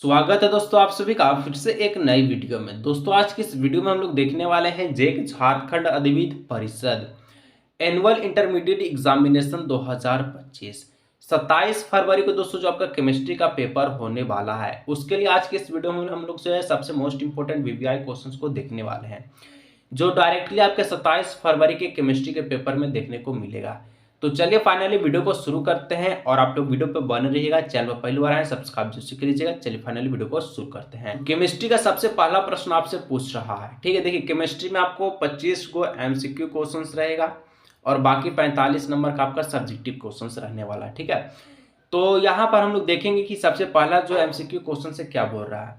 स्वागत है दोस्तों आप सभी का फिर से एक नई वीडियो में। दोस्तों आज की इस वीडियो में हम लोग देखने वाले हैं जेक झारखंड अधिविद्य परिषद एनुअल इंटरमीडिएट एग्जामिनेशन 2025। 27 फरवरी को दोस्तों जो आपका केमिस्ट्री का पेपर होने वाला है, उसके लिए आज की इस वीडियो में हम लोग जो है सबसे मोस्ट इंपोर्टेंट वीवीआई क्वेश्चंस को देखने वाले हैं, जो डायरेक्टली आपके 27 फरवरी के केमिस्ट्री के पेपर में देखने को मिलेगा। तो चलिए फाइनली वीडियो को शुरू करते हैं और आप लोग वीडियो पे बने रहिएगा। चैनल पर पहली बार आए सब्सक्राइब जरूर कर लीजिएगा। चलिए फाइनली वीडियो को शुरू करते हैं। केमिस्ट्री का सबसे पहला प्रश्न आपसे पूछ रहा है, ठीक है। देखिए केमिस्ट्री में आपको 25 को एमसीक्यू क्वेश्चंस रहेगा और बाकी 45 नंबर का आपका सब्जेक्टिव क्वेश्चंस रहने वाला है, ठीक है। तो यहाँ पर हम लोग देखेंगे कि सबसे पहला जो एमसीक्यू क्वेश्चन से क्या बोल रहा है।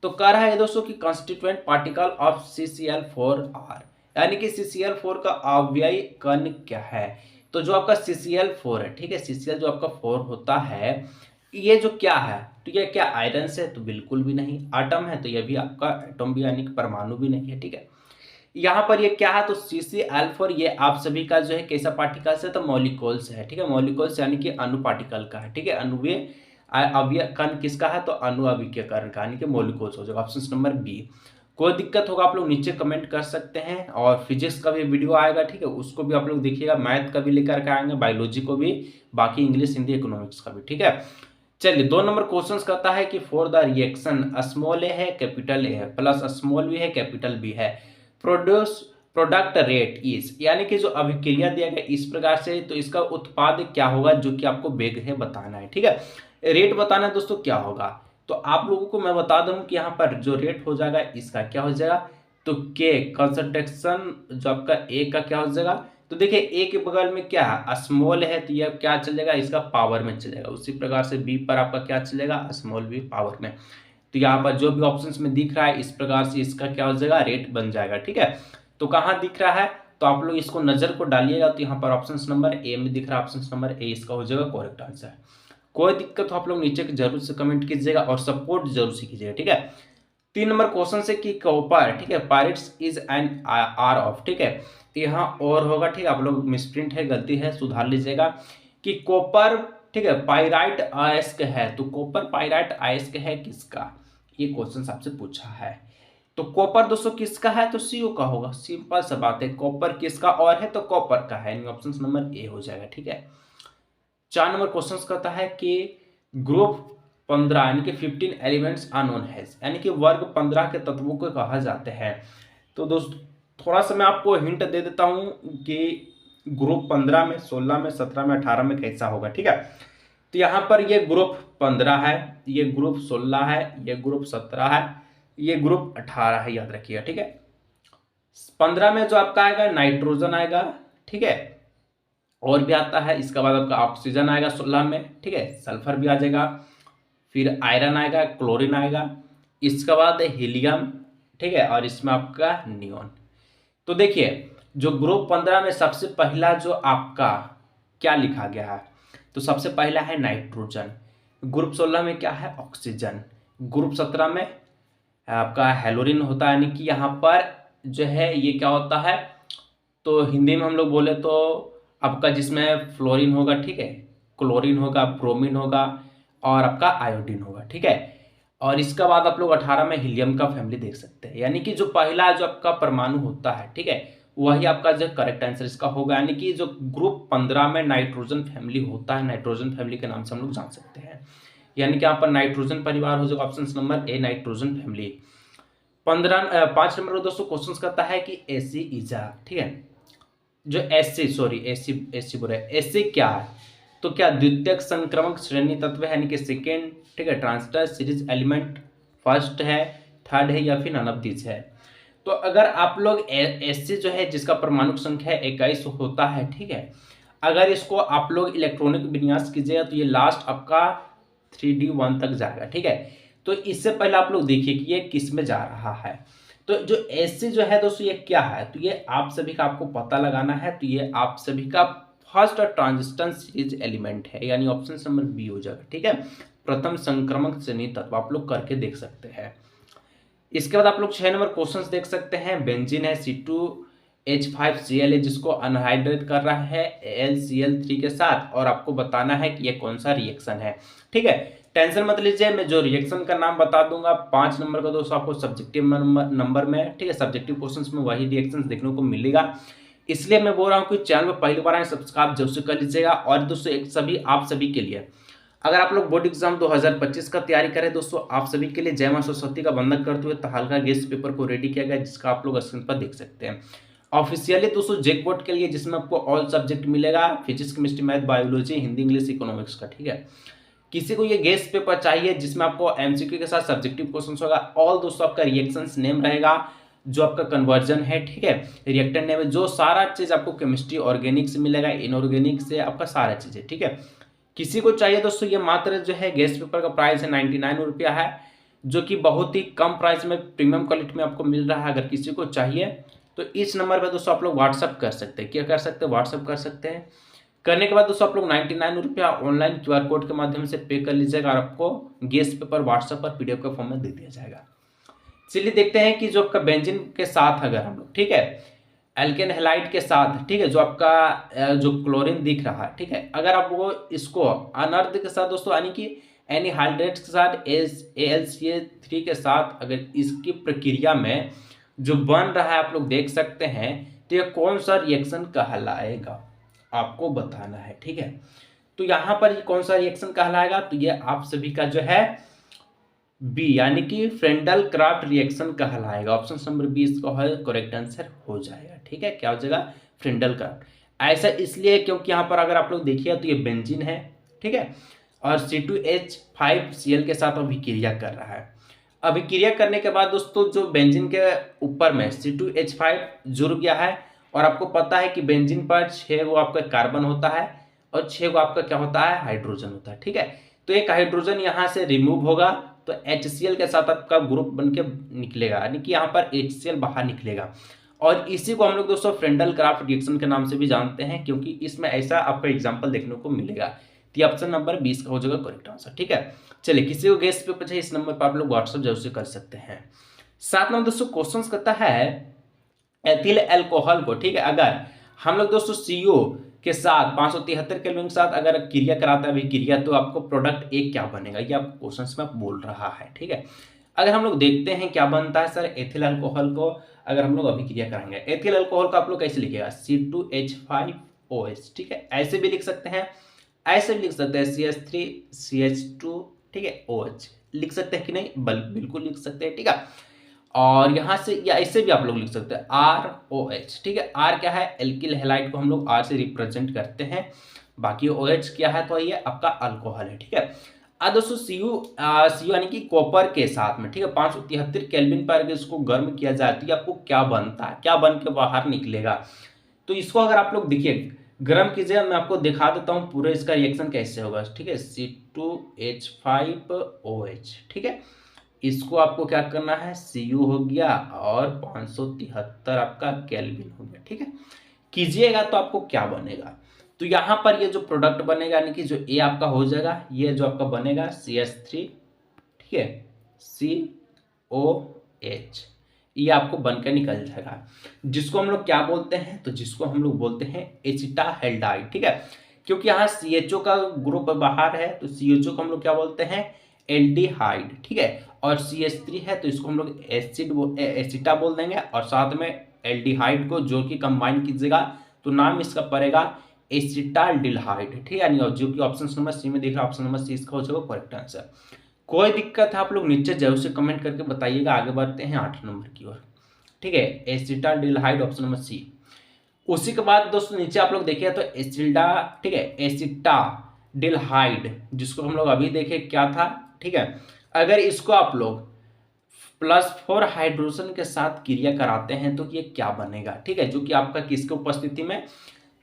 तो कह रहा है दोस्तों कि कंस्टिट्यूएंट पार्टिकल ऑफ CCl4 यानी कि CCl4 का अवयवी कण क्या है। तो जो आपका CCl4 है, ठीक है, CCl जो आपका 4 होता है, ये जो क्या है, तो ये क्या आयरन से, तो बिल्कुल भी नहीं। एटम है तो ये भी आपका एटम भी यानी कि परमाणु भी नहीं है, ठीक है। यहाँ पर ये क्या है, तो CCl4 ये आप सभी का जो है कैसा पार्टिकल्स है, तो मॉलिक्यूल्स है, ठीक है। मॉलिक्यूल्स यानी कि अणु पार्टिकल का है, ठीक है। अणुवीय अवयव कण किसका है, तो अणु अभिक्रिय कण का यानी कि मॉलिक्यूल्स हो जाएगा ऑप्शन नंबर बी। कोई दिक्कत होगा आप लोग नीचे कमेंट कर सकते हैं और फिजिक्स का भी वीडियो आएगा, ठीक है, उसको भी आप लोग देखिएगा। मैथ का भी लेकर के आएंगे, बायोलॉजी को भी, बाकी इंग्लिश हिंदी इकोनॉमिक्स का भी, ठीक है। चलिए 2 नंबर क्वेश्चन कहता है कि फॉर द रिएक्शन स्मॉल ए है कैपिटल ए है प्लस स्मॉल बी है कैपिटल बी है, प्रोड्यूस प्रोडक्ट रेट इज, यानी कि जो अभिक्रिया दिया गया इस प्रकार से, तो इसका उत्पाद क्या होगा जो कि आपको वेग है बताना है, ठीक है। रेट बताना है दोस्तों क्या होगा, तो आप लोगों को मैं बता दूं कि यहाँ पर जो रेट हो जाएगा इसका क्या हो जाएगा, तो के कंसंट्रेशन जो आपका ए का क्या हो जाएगा। तो देखिए ए के बगल में क्या है, स्मॉल है, तो यह क्या चलेगा, इसका पावर में चलेगा। उसी प्रकार से बी पर आपका क्या चलेगा, स्मॉल बी पावर में। तो यहाँ पर जो भी ऑप्शंस में दिख रहा है इस प्रकार से इसका क्या हो जाएगा, रेट बन जाएगा, ठीक है। तो कहाँ दिख रहा है, तो आप लोग इसको नजर को डालिएगा, तो यहाँ पर ऑप्शन नंबर ए में दिख रहा है, ऑप्शन नंबर ए इसका हो जाएगा करेक्ट आंसर। कोई दिक्कत हो आप लोग नीचे जरूर से कमेंट कीजिएगा और सपोर्ट जरूर से कीजिएगा, ठीक है। 3 नंबर क्वेश्चन से कि कॉपर, ठीक है, pyrites is an ore of, ठीक है। तो यहाँ और होगा, ठीक है, आप लोग मिसप्रिंट है, गलती है, सुधार लीजिएगा कि कॉपर, ठीक है, पाइराइट अयस्क है। तो कॉपर पाइराइट अयस्क है किसका, ये क्वेश्चन आपसे पूछा है। तो कॉपर दोस्तों किसका है, तो CO का होगा, सिंपल सा बात है। कॉपर किसका और है, तो कॉपर का है, ऑप्शन नंबर ए हो जाएगा, ठीक है। 4 नंबर क्वेश्चन कहता है कि ग्रुप 15 यानी कि 15 एलिमेंट्स आर नोन हैज, यानी कि वर्ग 15 के तत्वों को कहा जाते हैं। तो दोस्तों थोड़ा सा मैं आपको हिंट दे देता हूं कि ग्रुप 15 में, 16 में, 17 में, 18 में कैसा होगा, ठीक है। तो यहाँ पर ये ग्रुप 15 है, ये ग्रुप 16 है, ये ग्रुप 17 है, ये ग्रुप 18 है, याद रखिएगा, ठीक है। 15 में जो आपका आएगा नाइट्रोजन आएगा, ठीक है, और भी आता है। इसके बाद आपका ऑक्सीजन आएगा 16 में, ठीक है, सल्फर भी आ जाएगा, फिर आयरन आएगा, क्लोरीन आएगा, इसके बाद हीलियम, ठीक है, और इसमें आपका नियोन। तो देखिए जो ग्रुप 15 में सबसे पहला जो आपका क्या लिखा गया है, तो सबसे पहला है नाइट्रोजन। ग्रुप 16 में क्या है, ऑक्सीजन। ग्रुप 17 में आपका हेलोरिन होता है, यानी कि यहाँ पर जो है ये क्या होता है, तो हिंदी में हम लोग बोले तो आपका जिसमें फ्लोरीन होगा, ठीक है, क्लोरीन होगा, ब्रोमीन होगा और आपका आयोडीन होगा, ठीक है। और इसके बाद आप लोग 18 में हीलियम का फैमिली देख सकते हैं, यानी कि जो पहला जो आपका परमाणु होता है, ठीक है, वही आपका जो करेक्ट आंसर इसका होगा। यानी कि जो ग्रुप 15 में नाइट्रोजन फैमिली होता है, नाइट्रोजन फैमिली के नाम से हम लोग जान सकते हैं, यानी कि यहाँ पर नाइट्रोजन परिवार हो जाएगा option number A, nitrogen family. 5 number दोस्तों क्वेश्चन करता है कि एसी इजा, ठीक है, जो एसी बोल रहे हैं, एसी क्या है, तो क्या द्वितीयक संक्रमक श्रेणी तत्व है, यानी कि सेकेंड, ठीक है, ट्रांजिस्टर सीरीज एलिमेंट फर्स्ट है, थर्ड है, या फिर नन ऑफ दिस है। तो अगर आप लोग एसी जो है जिसका परमाणु संख्या 21 होता है, ठीक है, अगर इसको आप लोग इलेक्ट्रॉनिक विन्यास कीजिएगा तो ये लास्ट आपका 3D1 तक जाएगा, ठीक है। तो इससे पहले आप लोग देखिए कि ये किस में जा रहा है। तो जो एसी जो है दोस्तों ये क्या है, तो ये आप सभी का आपको पता लगाना है। तो ये आप सभी का फर्स्ट ट्रांजिस्टर सीरीज एलिमेंट है, यानी ऑप्शन नंबर बी हो जाएगा, ठीक है। प्रथम संक्रमक श्रेणी तत्व आप लोग करके देख सकते हैं। इसके बाद आप लोग 6 नंबर क्वेश्चंस देख सकते हैं। बेंजीन है C2H5Cl है, जिसको अनहाइड्रेट कर रहा है AlCl3 के साथ, और आपको बताना है कि ये कौन सा रिएक्शन है, ठीक है। टेंशन मत लीजिए, मैं जो रिएक्शन का नाम बता दूंगा 5 नंबर का दोस्तों आपको सब्जेक्टिव नंबर में, ठीक है, सब्जेक्टिव क्वेश्चंस में वही रिएक्शन देखने को मिलेगा। इसलिए मैं बोल रहा हूँ कि चैनल पर पहली बार आए सब्सक्राइब जरूर से कर लीजिएगा। और दोस्तों एक सभी आप सभी के लिए, अगर आप लोग बोर्ड एग्जाम 2025 का तैयारी करें दोस्तों, आप सभी के लिए जय मां सरस्वती का वंदन करते हुए तहलका गेस्ट पेपर को रेडी किया गया, जिसका आप लोग स्क्रीन पर देख सकते हैं। ऑफिशियली दोस्तों जैकपॉट के लिए, जिसमें आपको ऑल सब्जेक्ट मिलेगा, physics chemistry math biology Hindi English economics का, ठीक है। किसी को ये गेस्ट पेपर चाहिए जिसमें आपको एमसीक्यू के साथ सब्जेक्टिव क्वेश्चन होगा, ऑल दोस्तों आपका रिएक्शंस नेम रहेगा, जो आपका कन्वर्जन है, ठीक है, रिएक्टेंट नेम है, जो सारा चीज आपको केमिस्ट्री ऑर्गेनिक से मिलेगा, इनऑर्गेनिक से आपका सारा चीज है, ठीक है। किसी को चाहिए दोस्तों, ये मात्र जो है गेस्ट पेपर का प्राइस है 99 रुपया है, जो कि बहुत ही कम प्राइस में प्रीमियम क्वालिटी में आपको मिल रहा है। अगर किसी को चाहिए तो इस नंबर पर दोस्तों आप लोग व्हाट्सअप कर सकते हैं। क्या कर सकते हैं? व्हाट्सअप कर सकते हैं। करने के बाद दोस्तों आप लोग 99 रुपया ऑनलाइन QR कोड के माध्यम से पे कर लीजिएगा और आपको गेस्ट पेपर व्हाट्सएप पर PDF के फॉर्म में दे दिया जाएगा। चलिए देखते हैं कि जो आपका बेंजीन के साथ अगर हम लोग, ठीक है, एल्केन हैलाइड के साथ, ठीक है, जो आपका जो क्लोरीन दिख रहा है, ठीक है, अगर आप वो इसको अनर्थ के साथ दोस्तों, यानी कि एनीहाइड्रेट के साथ AlCl3 के साथ अगर इसकी प्रक्रिया में जो बन रहा है आप लोग देख सकते हैं, तो ये कौन सा रिएक्शन कहलाएगा आपको बताना है, ठीक है। तो यहाँ पर ये कौन सा रिएक्शन कहलाएगा, तो ये आप सभी का जो है बी, यानी कि फ्रेंडल क्राफ्ट रिएक्शन कहलाएगा। ऑप्शन नंबर बी इसका है करेक्ट आंसर हो जाएगा, ठीक है। क्या हो जाएगा? फ्रेंडल क्राफ्ट। ऐसा इसलिए क्योंकि यहाँ पर अगर आप लोग देखिए तो ये बेंजीन है, ठीक है, और C2H5Cl के साथ अभिक्रिया कर रहा है। अभिक्रिया करने के बाद दोस्तों जो बेंजीन के ऊपर में C2H5 जुड़ गया है, और आपको पता है कि बेंजीन पर 6 वो आपका कार्बन होता है और 6 वो आपका क्या होता है? हाइड्रोजन होता है, ठीक है। तो एक हाइड्रोजन यहाँ से रिमूव होगा तो HCl के साथ आपका ग्रुप बन के निकलेगा, यानी कि यहाँ पर HCl बाहर निकलेगा, और इसी को हम लोग दोस्तों फ्रेंडल क्राफ्ट रिएक्शन के नाम से भी जानते हैं, क्योंकि इसमें ऐसा आपका एग्जाम्पल देखने को मिलेगा। तो ऑप्शन नंबर 20 का हो जाएगा करेक्ट आंसर, ठीक है। चलिए किसी को गेस्ट पेपर चाहिए, इस नंबर पर आप लोग व्हाट्सएप जरूर से कर सकते हैं। 7 नंबर दोस्तों क्वेश्चन करता है एथिल अल्कोहल को, ठीक है, अगर हम लोग दोस्तों CO के साथ 573 केल्विन के साथ अगर क्रिया कराता है अभिक्रिया, तो आपको प्रोडक्ट एक क्या बनेगा, ये आपको क्वेश्चन में बोल रहा है, ठीक है। अगर हम लोग देखते हैं क्या बनता है सर, एथिल अल्कोहल को अगर हम लोग अभिक्रिया कराएंगे, एथिल अल्कोहल को आप लोग कैसे लिखिएगा? C2H5OH, ठीक है, ऐसे भी लिख सकते हैं, ऐसे भी लिख सकते हैं CH3CH2, ठीक है, OH लिख सकते हैं कि नहीं? बिल्कुल लिख सकते हैं, ठीक है। और यहाँ से या ऐसे भी आप लोग लिख सकते हैं ROH, ठीक है। R क्या है? एल्किल हैलाइड को हम लोग R से रिप्रेजेंट करते हैं, बाकी OH क्या है? तो ये आपका अल्कोहल है, ठीक है। अब दोस्तों CU यानी कि कॉपर के साथ में, ठीक है, 573 केल्विन पर अगर इसको गर्म किया जाए तो ये आपको क्या बनता है, क्या बन के बाहर निकलेगा? तो इसको अगर आप लोग देखिए गर्म कीजिए, मैं आपको दिखा देता हूँ पूरा इसका रिएक्शन कैसे होगा, ठीक है। C2H5OH, ठीक है, इसको आपको क्या करना है? Cu हो गया और 573 आपका केल्विन हो गया, ठीक है। कीजिएगा तो आपको क्या बनेगा? तो यहाँ पर ये जो प्रोडक्ट बनेगा, यानी कि जो A आपका हो जाएगा, ये जो आपका बनेगा CH3, ठीक है, COH, ये आपको बनकर निकल जाएगा, जिसको हम लोग क्या बोलते हैं? तो जिसको हम लोग बोलते हैं एसिटाल्डिहाइड, ठीक है। क्योंकि यहाँ CHO का ग्रुप बाहर है, तो CHO को हम लोग क्या बोलते हैं? एल्डिहाइड, ठीक है, और CH3 है तो इसको हम लोग एसिटा बोल देंगे, और साथ में एल्डिहाइड को जो कि कंबाइन कीजिएगा तो नाम इसका पड़ेगा एसिटाल्डिहाइड, ठीक है, यानी जो कि ऑप्शन नंबर सी में दिख रहा है, ऑप्शन नंबर सी इसका हो जाएगा करेक्ट आंसर। कोई दिक्कत है आप लोग नीचे जरूर से कमेंट करके बताइएगा। आगे बढ़ते हैं 8 नंबर की ओर, ठीक है, एसिटाल्डिहाइड ऑप्शन नंबर सी। उसी के बाद दोस्तों नीचे आप लोग देखिए तो एसिल्डा, ठीक है, एसिटाल्डिहाइड, जिसको हम लोग अभी देखे क्या था, ठीक है। अगर इसको आप लोग +4 हाइड्रोजन के साथ क्रिया कराते हैं तो ये क्या बनेगा, ठीक है, जो कि आपका किसके उपस्थिति में?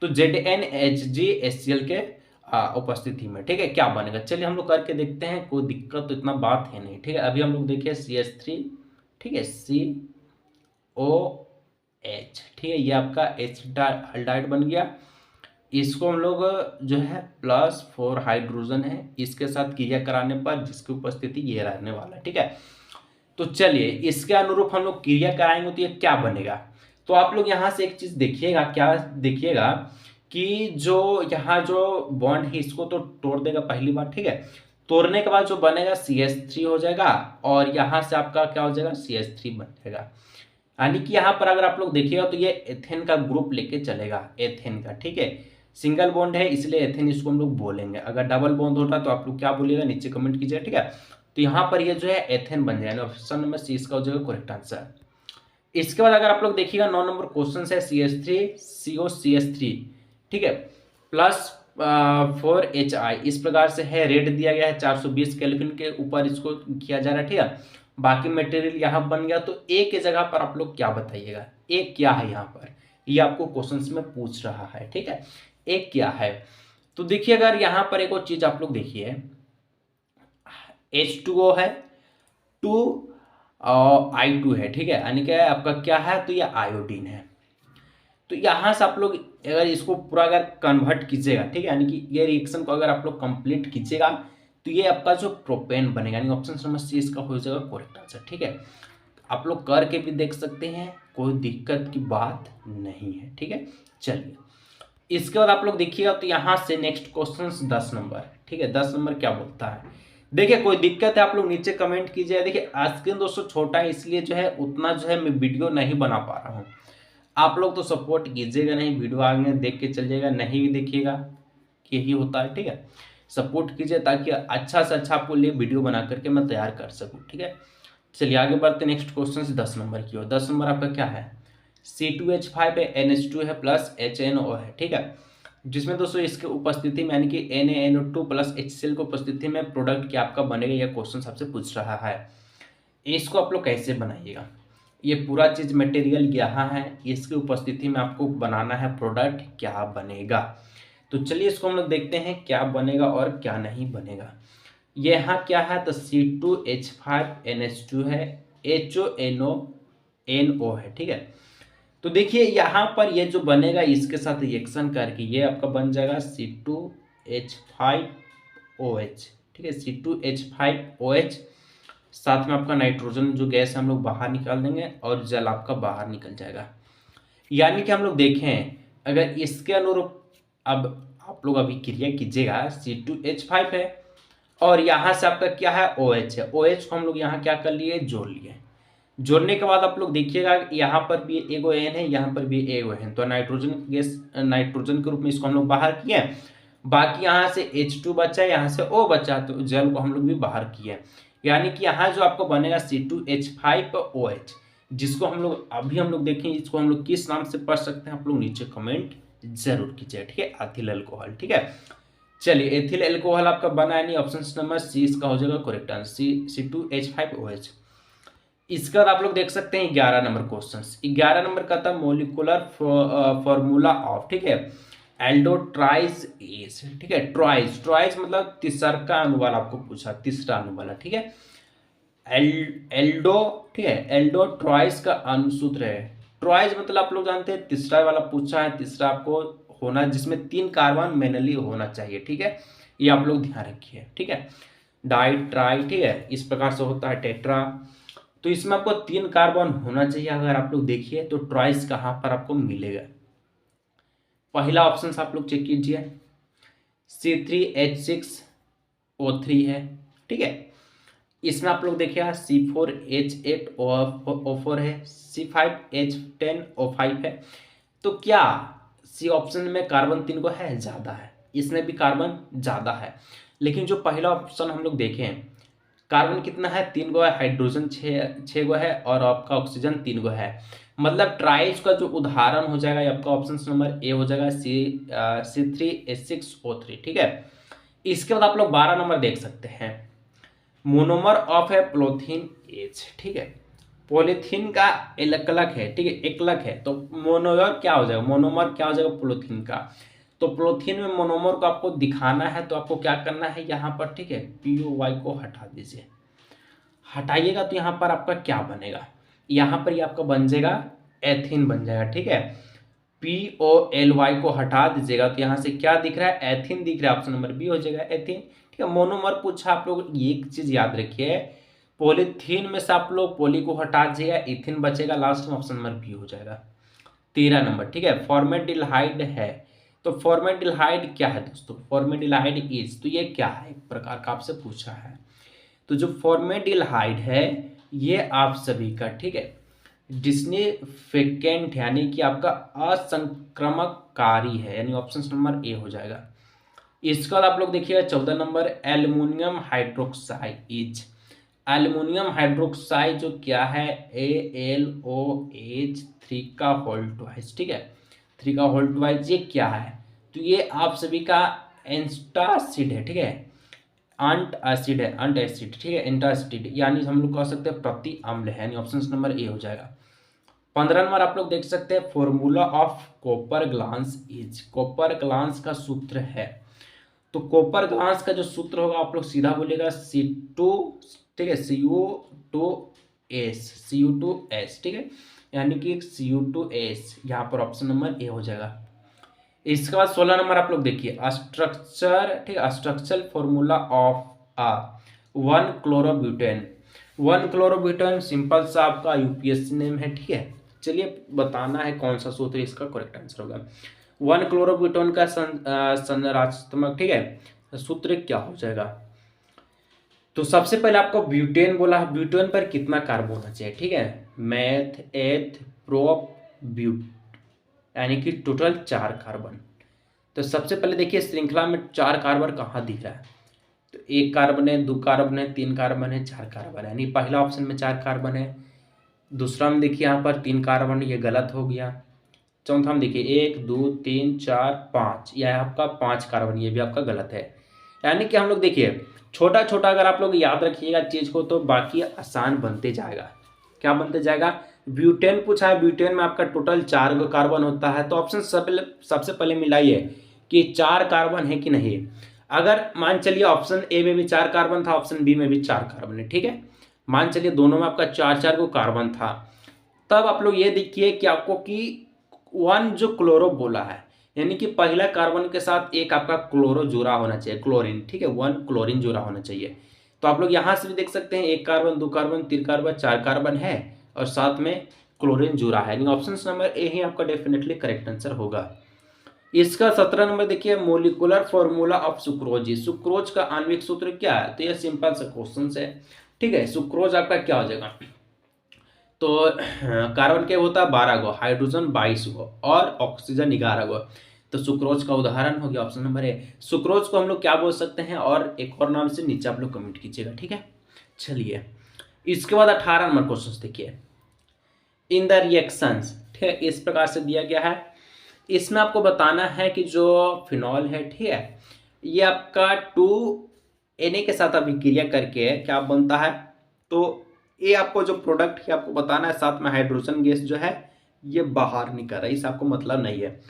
तो ZnHgHcl के उपस्थिति में, ठीक है, क्या बनेगा? चलिए हम लोग करके देखते हैं, कोई दिक्कत तो इतना बात है नहीं, ठीक है। अभी हम लोग देखिए CH3, ठीक है, COH, ठीक है, ये आपका एसिटाल्डिहाइड बन गया। इसको हम लोग जो है +4 हाइड्रोजन है, इसके साथ क्रिया कराने पर जिसकी उपस्थिति ये रहने वाला है, ठीक है। तो चलिए इसके अनुरूप हम लोग क्रिया कराएंगे तो ये क्या बनेगा? तो आप लोग यहाँ से एक चीज देखिएगा, क्या देखिएगा कि जो यहाँ जो बॉन्ड है इसको तो तोड़ देगा पहली बार, ठीक है। तोड़ने के बाद जो बनेगा CH3 हो जाएगा और यहाँ से आपका क्या हो जाएगा CH3 बन जाएगा। यानी कि यहाँ पर अगर आप लोग देखिएगा तो ये एथेन का ग्रुप लेके चलेगा, एथेन का, ठीक है। सिंगल बॉन्ड है इसलिए एथेन इसको हम लोग बोलेंगे। अगर डबल बॉन्ड होता तो आप लोग क्या बोलिएगा नीचे कमेंट कीजिएगा, ठीक है। तो यहाँ पर ये जो है एथेन बन जाएगा, ऑप्शन नंबर सी इसका हो जाएगा करेक्ट आंसर। इसके बाद अगर आप लोग देखिएगा 9 नंबर क्वेश्चन है CH3 COCH3, ठीक है, प्लस 4HI इस प्रकार से है। रेट दिया गया है 420 केल्विन के ऊपर इसको किया जा रहा है, ठीक है। बाकी मटेरियल यहाँ बन गया, तो ए के जगह पर आप लोग क्या बताइएगा, ए क्या है यहाँ पर, ये आपको क्वेश्चंस में पूछ रहा है, ठीक है। ए क्या है, तो देखिए अगर यहाँ पर एक और चीज आप लोग देखिए, H2O है, 2 I2 है, ठीक है, यानी क्या आपका क्या है, तो ये आयोडीन है। तो यहाँ से आप लोग अगर इसको पूरा अगर कन्वर्ट कीजिएगा, ठीक है, यानी कि ये रिएक्शन को अगर आप लोग कंप्लीट कीजिएगा तो ये आपका जो प्रोपेन बनेगा, यानी ऑप्शन नंबर सी इसका हो जाएगा करेक्ट आंसर, ठीक है। आप लोग करके भी देख सकते हैं, कोई दिक्कत की बात नहीं है, ठीक है। चलिए इसके बाद आप लोग देखिएगा तो यहाँ से नेक्स्ट क्वेश्चन 10 नंबर, ठीक है। 10 नंबर क्या बोलता है, देखिए कोई दिक्कत है आप लोग नीचे कमेंट कीजिए। देखिए स्क्रीन दोस्तों छोटा है इसलिए जो है उतना जो है मैं वीडियो नहीं बना पा रहा हूँ। आप लोग तो सपोर्ट कीजिएगा नहीं, वीडियो आगे देख के चलिएगा, नहीं भी देखिएगा, यही होता है, ठीक है। सपोर्ट कीजिए ताकि अच्छा से अच्छा आपको लिए वीडियो बना करके मैं तैयार कर सकूँ, ठीक है। चलिए आगे बढ़ते नेक्स्ट क्वेश्चन से 10 नंबर की ओर। 10 नंबर आपका क्या है, C2H5 है, NH2 है प्लस HNO है, ठीक है, जिसमें दोस्तों इसके उपस्थिति में यानी कि NaNO2 प्लस HCl की उपस्थिति में प्रोडक्ट क्या आपका बनेगा, यह क्वेश्चन आपसे पूछ रहा है। इसको आप लोग कैसे बनाइएगा, ये पूरा चीज मटेरियल यहाँ है, इसकी उपस्थिति में आपको बनाना है प्रोडक्ट क्या बनेगा। तो चलिए इसको हम लोग देखते हैं क्या बनेगा और क्या नहीं बनेगा। ये यहाँ क्या है, तो C2H5NH2 है, HONO है, ठीक है। तो देखिए यहाँ पर ये जो बनेगा इसके साथ रिएक्शन करके ये आपका बन जाएगा C2H5OH, ठीक है, C2H5OH, साथ में आपका नाइट्रोजन जो गैस हम लोग बाहर निकाल देंगे और जल आपका बाहर निकल जाएगा। यानी कि हम लोग देखें अगर इसके अनुरूप अब आप लोग अभी क्रिया कीजिएगा, C2H5 है और यहाँ से आपका क्या है OH है, OH को हम लोग यहाँ क्या कर लिए, जोड़ लिए। जोड़ने के बाद आप लोग देखिएगा यहाँ पर भी एगो एन है, यहाँ पर भी एगो है, तो नाइट्रोजन गैस नाइट्रोजन के रूप में इसको हम लोग बाहर किए। बाकी यहाँ से H2 बचा, यहाँ से O बचा, तो जल को हम लोग भी बाहर किए। यानी कि यहाँ जो आपको बनेगा C2H5OH, जिसको हम लोग अभी हम लोग देखें इसको हम लोग किस नाम से पढ़ सकते हैं, आप लोग नीचे कमेंट जरूर कीजिए, ठीक है। एथिल अल्कोहल, ठीक है। चलिए एथिल अल्कोहल आपका बना नहीं, ऑप्शन नंबर सी इसका हो जाएगा करेक्ट आंसर, C2H5OH। इसका आप लोग देख सकते हैं 11 नंबर क्वेश्चन। 11 नंबर का था मोलिकुलर फॉर्मूला ऑफ, ठीक है, एल्डोट्राइज एज, ठीक है। ट्राइज ट्राइज मतलब तीसरा अणु वाला आपको पूछा, तीसरा अणु वाला, ठीक है। एल्डो, ठीक है, एल्डो ट्राइज का अनुसूत्र है। ट्राइज मतलब आप लोग जानते हैं तीसरा वाला पूछा है, तीसरा आपको होना जिसमें 3 कार्बन मैनुअली होना चाहिए, ठीक है, ये आप लोग ध्यान रखिए, ठीक है। डाई ट्राई, ठीक है, इस प्रकार से होता है टेट्रा, तो इसमें आपको 3 कार्बन होना चाहिए। अगर आप लोग देखिए तो ट्राइस कहाँ पर आपको मिलेगा, पहला ऑप्शन आप लोग चेक कीजिए, C3H6O3 है, ठीक है। इसमें आप लोग देखिए C4H8O4 है, C5H10O5 है। तो क्या सी ऑप्शन में कार्बन 3 को है, ज़्यादा है, इसमें भी कार्बन ज़्यादा है। लेकिन जो पहला ऑप्शन हम लोग देखें कार्बन कितना है, 3 गो है, हाइड्रोजन 6 गो है और आपका ऑक्सीजन 3 गो है। मतलब ट्राइज का जो उदाहरण हो जाएगा ये आपका ऑप्शन नंबर ए हो जाएगा, C3H6O3, ठीक है। इसके बाद आप लोग 12 नंबर देख सकते हैं, मोनोमर ऑफ है पोलोथीन एच, ठीक है। पॉलीथीन का एकलक है, ठीक है, एकलक है, तो मोनोमर क्या हो जाएगा, मोनोमर क्या हो जाएगा पोलोथीन का। तो पोलोथीन में मोनोमर को आपको दिखाना है तो आपको क्या करना है यहाँ पर, ठीक है, POY को हटा दीजिए। हटाइएगा तो यहाँ पर आपका क्या बनेगा, यहाँ पर ये आपका बन जाएगा एथीन बन जाएगा, ठीक है। POLY को हटा दीजिएगा तो यहाँ से क्या दिख रहा है, एथीन दिख रहा है, ऑप्शन नंबर बी हो जाएगा एथीन, ठीक है। मोनोमर पूछा, आप लोग एक चीज याद रखिए, पॉलीथीन में से आप लोग पोली को हटा दीजिएगा, इथिन बचेगा, लास्ट में ऑप्शन नंबर बी हो जाएगा। 13 नंबर, ठीक है, फॉर्मेल्डिहाइड है, तो तो फॉर्मेल्डिहाइड क्या है दोस्तों? फॉर्मेल्डिहाइड इज, तो ये क्या है, एक प्रकार का आपसे पूछा है। तो जो फॉर्मेल्डिहाइड है ये आप सभी का, ठीक है, डिसइंफेक्टेंट यानी कि आपका असंक्रमणकारी है, यानी ऑप्शन नंबर ए हो जाएगा। इसके बाद आप लोग देखिएगा 14 number, aluminium hydroxide. Aluminium hydroxide जो क्या है, AlOH3 का होल ट्वाइस, ठीक है, 3 का होल ट्वाइस, ये क्या है? तो ये आप सभी का एंटासिड है, ठीक है, अंट एसिड है, अंट एसिड, ठीक है, एंटासिड, यानी हम लोग कह सकते हैं प्रति अम्ल है, यानी ऑप्शन नंबर ए हो जाएगा। 15 नंबर आप लोग देख सकते हैं, formula of copper glass is, copper glass का सूत्र है। तो कॉपर ग्लास का जो सूत्र होगा आप लोग सीधा बोलेगा C2, ठीक है, Cu2S, ठीक है, यानी कि Cu2S, यहाँ पर ऑप्शन नंबर ए हो जाएगा। इसके बाद 16 नंबर आप लोग देखिए, स्ट्रक्चर, ठीक है, स्ट्रक्चरल फॉर्मूला ऑफ आ 1 क्लोरोब्यूटेन। 1 क्लोरोब्यूटेन सिंपल सा आपका यूपीएससी नेम है, ठीक है। चलिए बताना है कौन सा सूत्र इसका करेक्ट आंसर होगा। 1 क्लोरोब्यूटेन का संरचनात्मक, ठीक है, सूत्र क्या हो जाएगा? तो सबसे पहले आपको ब्यूटेन बोला है, ब्यूटेन पर कितना कार्बन होना चाहिए, ठीक है, मैथ एथ प्रोप ब्यूट, यानी कि टोटल 4 कार्बन। तो सबसे पहले देखिए श्रृंखला में 4 कार्बन कहाँ दिख रहा है, तो 1 कार्बन है, 2 कार्बन है, 3 कार्बन है, 4 कार्बन है, यानी पहला ऑप्शन में 4 कार्बन है। दूसरा में देखिए यहाँ पर 3 कार्बन, ये गलत हो गया। चौथा में देखिए 1 2 3 4 5, यह आपका 5 कार्बन, ये भी आपका गलत है। यानी कि हम लोग देखिए छोटा छोटा अगर आप लोग याद रखिएगा चीज़ को तो बाकी आसान बनते जाएगा। क्या बनते जाएगा? ब्यूटेन पूछा है, ब्यूटेन में आपका टोटल 4 कार्बन होता है, तो ऑप्शन सबसे पहले मिलाइए कि 4 कार्बन है कि नहीं। अगर मान चलिए ऑप्शन ए में भी 4 कार्बन था, ऑप्शन बी में भी 4 कार्बन है, ठीक है, मान चलिए दोनों में आपका 4 को कार्बन था, तब आप लोग ये देखिए कि आपको कि 1 जो क्लोरो बोला है, यानी कि पहला कार्बन के साथ एक आपका क्लोरो जुड़ा होना चाहिए, क्लोरीन, ठीक है, 1 क्लोरीन जुड़ा होना चाहिए। तो आप लोग यहाँ से भी देख सकते हैं 1 कार्बन, 2 कार्बन, 3 कार्बन, 4 कार्बन है और साथ में क्लोरीन जुड़ा है, यानी ऑप्शन नंबर ए ही आपका डेफिनेटली करेक्ट आंसर होगा। इसका 17 नंबर देखिए, molecular formula of sucrose. Sucrose का आणविक सूत्र क्या है? तो ये सिंपल सा क्वेश्चन है, ठीक है। सुक्रोज आपका क्या हो जाएगा? तो कार्बन क्या होता है 12 गो, हाइड्रोजन 22 गो और ऑक्सीजन 11 गो। तो सुक्रोज का उदाहरण हो गया ऑप्शन नंबर ए। सुक्रोज को हम लोग क्या बोल सकते हैं, और एक और नाम से नीचे आप लोग कमेंट कीजिएगा, ठीक है। चलिए इसके बाद 18 नंबर क्वेश्चन देखिए, इन द रिएक्शंस, ठीक है, इस प्रकार से दिया गया है। इसमें आपको बताना है कि जो फिनॉल है, ठीक है, ये आपका 2Na के साथ अभिक्रिया करके क्या बनता है, तो ये आपको जो प्रोडक्ट है आपको बताना है, साथ में हाइड्रोजन गैस जो है ये बाहर निकल रहा है, इससे आपको मतलब नहीं है।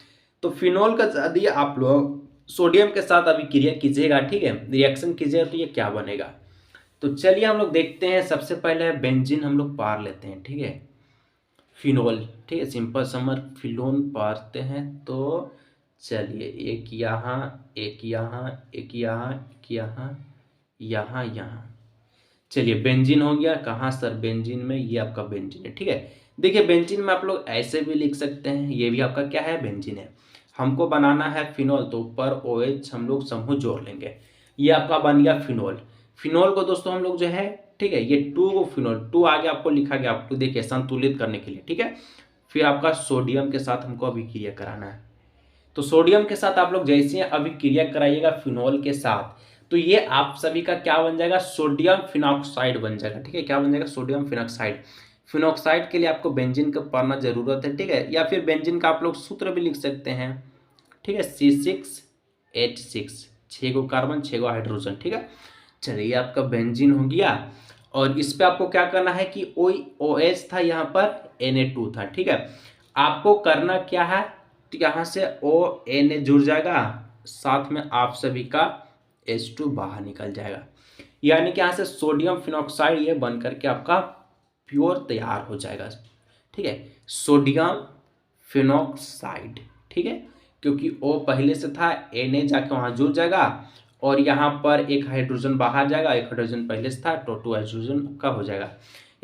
तो फिनॉल का यदि आप लोग सोडियम के साथ अभिक्रिया कीजिएगा, ठीक है, रिएक्शन कीजिएगा, तो ये क्या बनेगा। तो चलिए हम लोग देखते हैं। सबसे पहले बेंजीन हम लोग पार लेते हैं, ठीक है, फिनोल, ठीक है, सिंपल समर फिनोल पारते हैं। तो चलिए एक यहाँ, एक यहाँ, एक यहाँ, एक यहाँ, यहाँ, यहाँ, चलिए बेंजीन हो गया। कहाँ सर? बेंजीन में, ये आपका बेंजीन है, ठीक है। देखिए बेंजीन में आप लोग ऐसे भी लिख सकते हैं, ये भी आपका क्या है, बेंजीन है। हमको बनाना है फिनोल, तो ऊपर OH हम लोग समूह जोड़ लेंगे, ये आपका बन गया फिनोल। फिनोल को दोस्तों हम लोग जो है, ठीक है, ये 2 को फिनोल, 2 आगे आपको लिखा गया, आपको देखिए संतुलित करने के लिए, ठीक है। फिर आपका सोडियम के साथ हमको अभिक्रिया कराना है। तो सोडियम के साथ आप लोग जैसे अभिक्रिया कराइएगा फिनोल के साथ, तो ये आप सभी का क्या बन जाएगा, सोडियम फिनॉक्साइड बन जाएगा, ठीक है। क्या बन जाएगा? Sodium phenoxide. फिनॉक्साइड के लिए आपको बेंजीन का पढ़ना जरूरत है, ठीक है, या फिर बेंजीन का आप लोग सूत्र भी लिख सकते हैं, ठीक है, C6H6, 6 को कार्बन, 6 को हाइड्रोजन, ठीक है। चलिए आपका बेंजीन हो गया। और इस पे आपको क्या करना है कि OH था, यहाँ पर Na2 था, ठीक है। आपको करना क्या है, तो यहाँ से ONA जुड़ जाएगा, साथ में आप सभी का H2 बाहर निकल जाएगा, यानी कि यहाँ से सोडियम फिनॉक्साइड ये बन करके आपका प्योर तैयार हो जाएगा, ठीक है, सोडियम फिनॉक्साइड, ठीक है, क्योंकि O पहले से था, Na जाके वहाँ जुड़ जाएगा और यहाँ पर एक हाइड्रोजन बाहर जाएगा, एक हाइड्रोजन पहले से था, तो 2 हाइड्रोजन का हो जाएगा।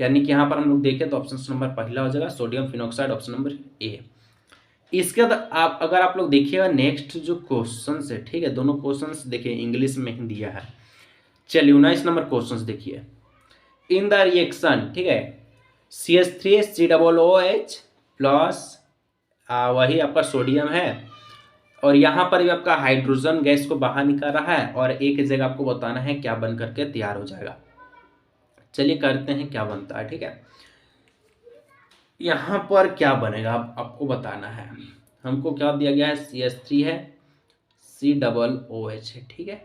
यानी कि यहाँ पर हम लोग देखें तो ऑप्शन नंबर पहला हो जाएगा sodium phenoxide, option number A. इसके बाद आप अगर आप लोग देखिएगा नेक्स्ट जो क्वेश्चन है, ठीक है, दोनों क्वेश्चन देखिए इंग्लिश में ही दिया है। चलिए 19 नंबर क्वेश्चन देखिए। इन द रिएक्शन, ठीक है, CH3COOH प्लस वही आपका सोडियम है, और यहाँ पर भी आपका हाइड्रोजन गैस को बाहर निकाल रहा है, और एक जगह आपको बताना है क्या बन करके तैयार हो जाएगा। चलिए करते हैं क्या बनता है, ठीक है। यहाँ पर क्या बनेगा आपको बताना है। हमको क्या दिया गया है, CH3 है, COOH है, ठीक है।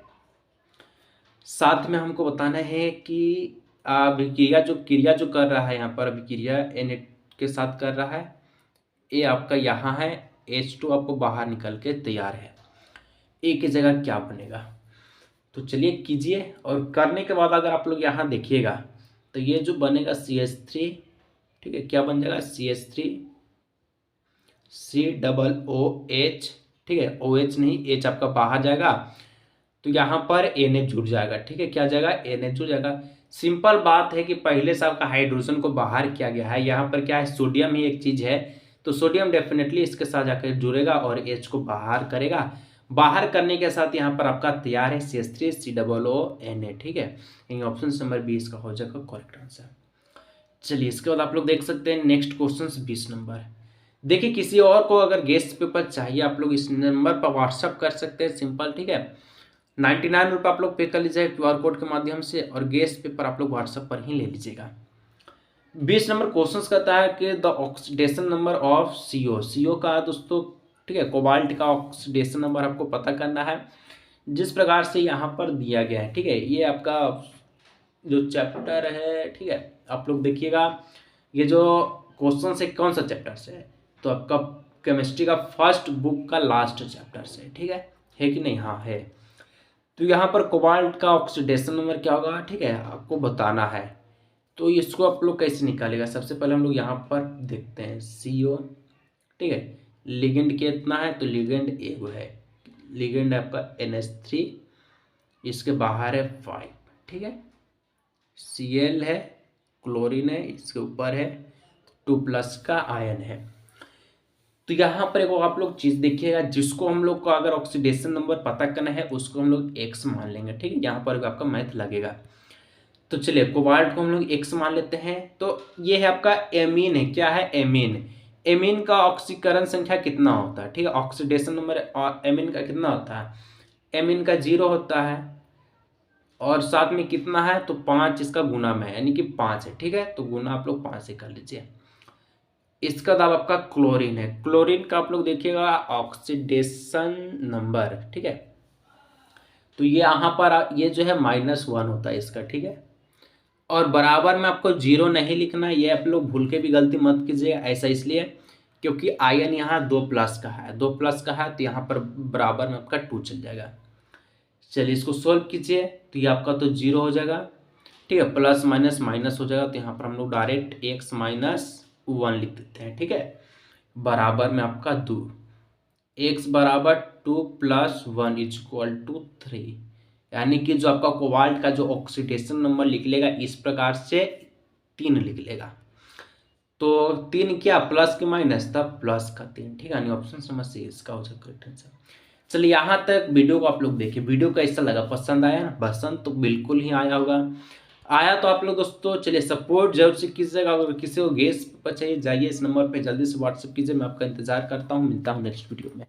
साथ में हमको बताना है कि क्रिया जो कर रहा है, यहाँ पर अभिक्रिया Na के साथ कर रहा है, ये आपका यहाँ है, H2 आपको बाहर निकल के तैयार है। एक ही जगह क्या बनेगा, तो चलिए कीजिए। और करने के बाद अगर आप लोग यहाँ देखिएगा तो ये जो बनेगा CH3, ठीक है, क्या बन जाएगा CH3 COOH, ठीक है, OH नहीं, H आपका बाहर जाएगा, तो यहाँ पर Na जुड़ जाएगा, ठीक है, क्या जाएगा Na जुड़ जाएगा। सिंपल बात है कि पहले से आपका हाइड्रोजन को बाहर किया गया है, यहाँ पर क्या है सोडियम ही एक चीज है, तो सोडियम डेफिनेटली इसके साथ जाकर जुड़ेगा और H को बाहर करेगा। बाहर करने के साथ यहाँ पर आपका तैयार है CH3COONA, ठीक है। यानी ऑप्शन नंबर 20 का हो जाएगा करेक्ट आंसर। चलिए इसके बाद आप लोग देख सकते हैं नेक्स्ट क्वेश्चन 20 नंबर। देखिए किसी और को अगर गेस्ट पेपर चाहिए आप लोग इस नंबर पर व्हाट्सअप कर सकते हैं, सिंपल, ठीक है। 99 रुपये आप लोग पे कर लीजिएगा QR कोड के माध्यम से, और गेस्ट पेपर आप लोग व्हाट्सएप पर ही ले लीजिएगा। 20 नंबर क्वेश्चन कहता है कि the oxidation number of CO का दोस्तों, ठीक है, कोबाल्ट का ऑक्सीडेशन नंबर आपको पता करना है, जिस प्रकार से यहाँ पर दिया गया है, ठीक है। ये आपका जो चैप्टर है, ठीक है, आप लोग देखिएगा ये जो क्वेश्चन है कौन सा चैप्टर से है, तो आपका केमिस्ट्री का फर्स्ट बुक का लास्ट चैप्टर से, ठीक है कि नहीं, हाँ है। तो यहाँ पर कोबाल्ट का ऑक्सीडेशन नंबर क्या होगा, ठीक है, आपको बताना है। तो इसको आप लोग कैसे निकालेगा, सबसे पहले हम लोग यहाँ पर देखते हैं CO, ठीक है, लिगेंड कितना है, तो लिगेंड एगो है, लिगेंड आपका NH3, इसके बाहर है 5, ठीक है, Cl है, क्लोरीन है, इसके ऊपर है 2+ का आयन है। तो यहाँ पर एक आप लोग चीज देखिएगा, जिसको हम लोग को अगर ऑक्सीडेशन नंबर पता करना है उसको हम लोग X मान लेंगे, ठीक है, यहाँ पर भी आपका मैथ लगेगा। तो चलिए कोबाल्ट को हम लोग X मान लेते हैं, तो ये है आपका एमीन है, क्या है एमीन। एमीन का ऑक्सीकरण संख्या कितना होता है, ठीक है, ऑक्सीडेशन नंबर एमीन का कितना होता है, एमीन का 0 होता है, और साथ में कितना है, तो 5 इसका गुना में है, यानी कि 5 है, ठीक है, तो गुना आप लोग 5 से कर लीजिए। इसका दाब आपका क्लोरीन है, क्लोरीन का आप लोग देखिएगा ऑक्सीडेशन नंबर, ठीक है, तो ये यहाँ पर ये जो है -1 होता है इसका, ठीक है। और बराबर में आपको 0 नहीं लिखना है, ये आप लोग भूल के भी गलती मत कीजिएगा, ऐसा इसलिए क्योंकि आयन यहाँ 2+ का है, 2+ का है, तो यहाँ पर बराबर में आपका 2 चल जाएगा। चलिए इसको सोल्व कीजिए, तो ये आपका तो 0 हो जाएगा, ठीक है, प्लस माइनस माइनस हो जाएगा, तो यहाँ पर हम लोग डायरेक्ट X - 1 लिख देते हैं, ठीक है, बराबर में आपका 2, X बराबर 2 + 1 = 3, यानी कि जो आपका कोबाल्ट का जो ऑक्सीडेशन नंबर लिख लेगा इस प्रकार से 3 लिख लेगा, तो 3 क्या प्लस के माइनस, तब प्लस का 3, ठीक है, ऑप्शन नंबर C इसका हो जाएगा करेक्ट आंसर। चलिए यहाँ तक वीडियो को आप लोग देखिए, वीडियो कैसा लगा, पसंद आया ना, पसंद तो बिल्कुल ही आया होगा, आया तो आप लोग दोस्तों चलिए सपोर्ट जरूर से कीजिएगा। अगर किसी को गेस्ट पर चाहिए जाइए इस नंबर पे जल्दी से व्हाट्सएप कीजिए, मैं आपका इंतजार करता हूँ, मिलता हूँ नेक्स्ट वीडियो में।